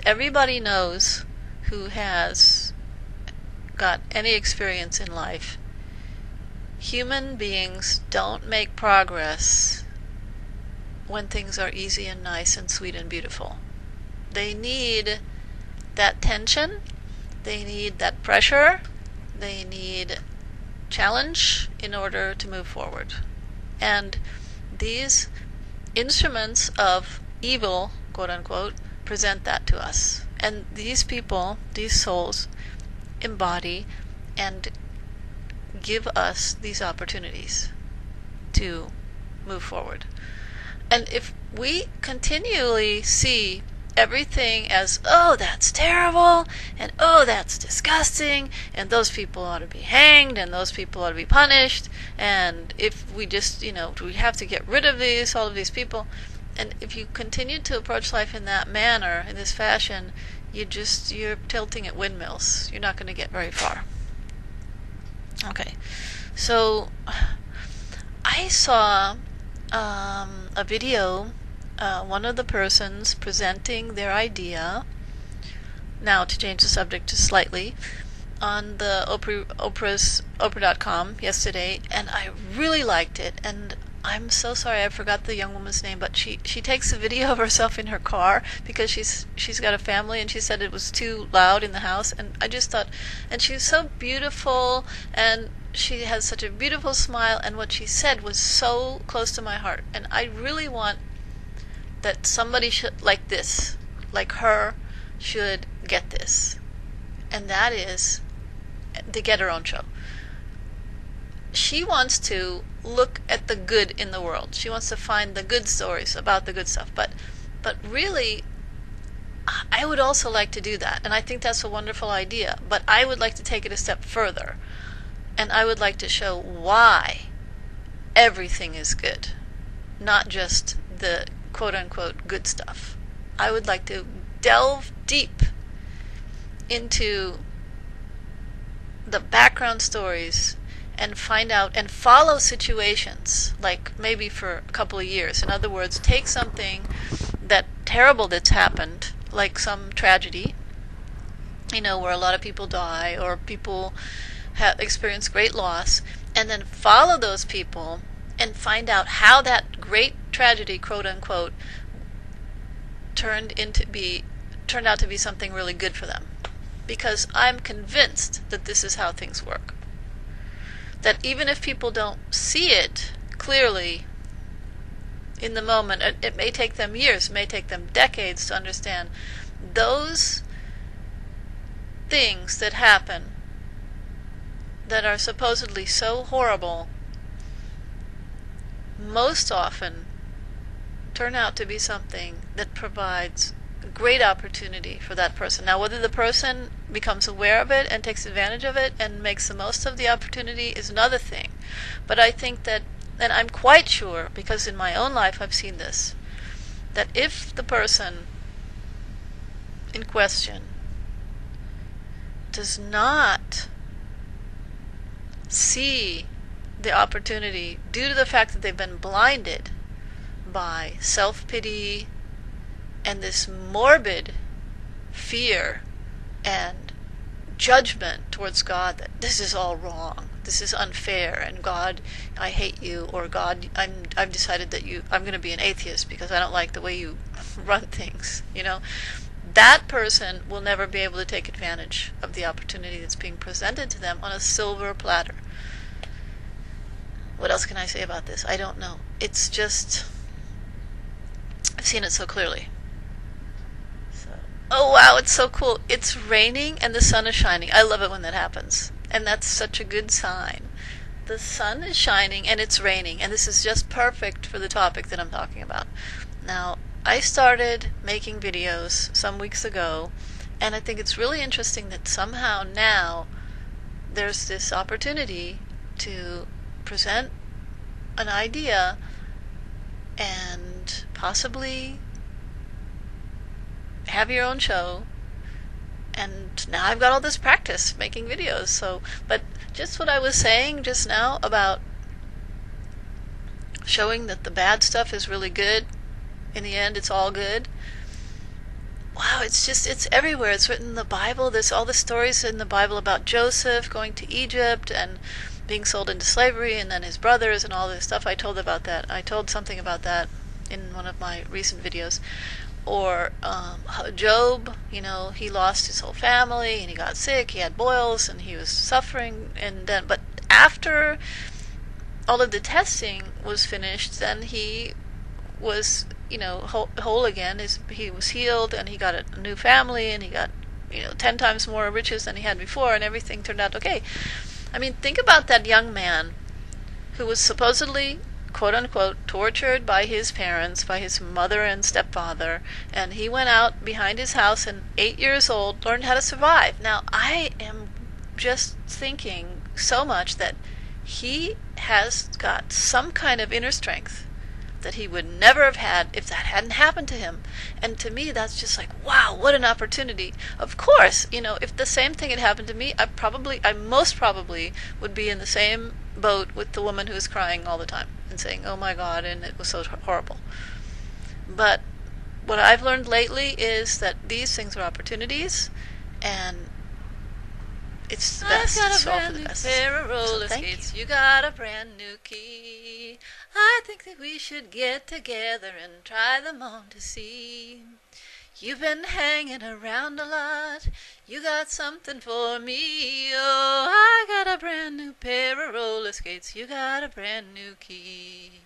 everybody knows who has got any experience in life, human beings don't make progress when things are easy and nice and sweet and beautiful. They need that tension, they need that pressure, they need challenge in order to move forward. And these instruments of evil, quote unquote, present that to us. And these people, these souls, embody and give us these opportunities to move forward. And if we continually see everything as, oh, that's terrible, and oh, that's disgusting, and those people ought to be hanged, and those people ought to be punished, and if we just, we have to get rid of all of these people, and if you continue to approach life in that manner, in this fashion, you're tilting at windmills. You're not going to get very far. Okay, so I saw a video, one of the persons presenting their idea, now to change the subject just slightly, on the Oprah.com yesterday, and I really liked it. And I'm so sorry I forgot the young woman's name, but she takes a video of herself in her car because she's got a family, and she said it was too loud in the house. And I just thought, and she's so beautiful, and she has such a beautiful smile, and what she said was so close to my heart. And I really want that somebody should like this, like her, should get this, and that is to get her own show. She wants to look at the good in the world. She wants to find the good stories about the good stuff. But really, I would also like to do that, and I think that's a wonderful idea. But I would like to take it a step further, and I would like to show why everything is good, not just the quote-unquote good stuff. I would like to delve deep into the background stories and find out and follow situations, like maybe for a couple of years. In other words, take something terrible that's happened, like some tragedy, where a lot of people die or people have experienced great loss, and then follow those people and find out how that great tragedy, quote unquote, turned out to be something really good for them. Because I'm convinced that this is how things work. That even if people don't see it clearly in the moment, it may take them years, it may take them decades to understand those things that happen that are supposedly so horrible most often turn out to be something that provides a great opportunity for that person. Now, whether the person becomes aware of it and takes advantage of it and makes the most of the opportunity is another thing. But I think that, and I'm quite sure, because in my own life I've seen this, that if the person in question does not see the opportunity due to the fact that they've been blinded by self-pity and this morbid fear and judgment towards God, that this is all wrong, this is unfair, and God, I hate you, or God, I've decided that I'm going to be an atheist because I don't like the way you run things, that person will never be able to take advantage of the opportunity that's being presented to them on a silver platter. What else can I say about this? I don't know. It's just, I've seen it so clearly. Oh wow, it's so cool. It's raining and the sun is shining. I love it when that happens. And that's such a good sign. The sun is shining and it's raining, and this is just perfect for the topic that I'm talking about. Now, I started making videos some weeks ago, and I think it's really interesting that somehow now there's this opportunity to present an idea and possibly have your own show. And now I've got all this practice making videos. But just what I was saying just now about showing that the bad stuff is really good, in the end it's all good. wow, it's everywhere. It's written in the Bible. There's all the stories in the Bible about Joseph going to Egypt and being sold into slavery, and then his brothers and all this stuff. I told about that. I told something about that in one of my recent videos. Or how Job, he lost his whole family and he got sick. He had boils and he was suffering. But after all of the testing was finished, then he was, whole again. He was healed and he got a new family and he got, 10 times more riches than he had before, and everything turned out okay. I mean, think about that young man who was supposedly, quote unquote, tortured by his parents, by his mother and stepfather, and he went out behind his house and 8 years old learned how to survive. Now, I am just thinking so much that he has got some kind of inner strength that he would never have had if that hadn't happened to him. And to me, that's just like, wow, what an opportunity. Of course, if the same thing had happened to me, I most probably would be in the same boat with the woman who's crying all the time and saying, oh my God, and it was so horrible. But what I've learned lately is that these things are opportunities, and it's the best. I've got a It's all for brand the new best. pair of So roller thank skates. you. You got a brand new key. I think that we should get together and try them on to see. You've been hanging around a lot. You got something for me. Oh, I got a brand new pair of roller skates. You got a brand new key.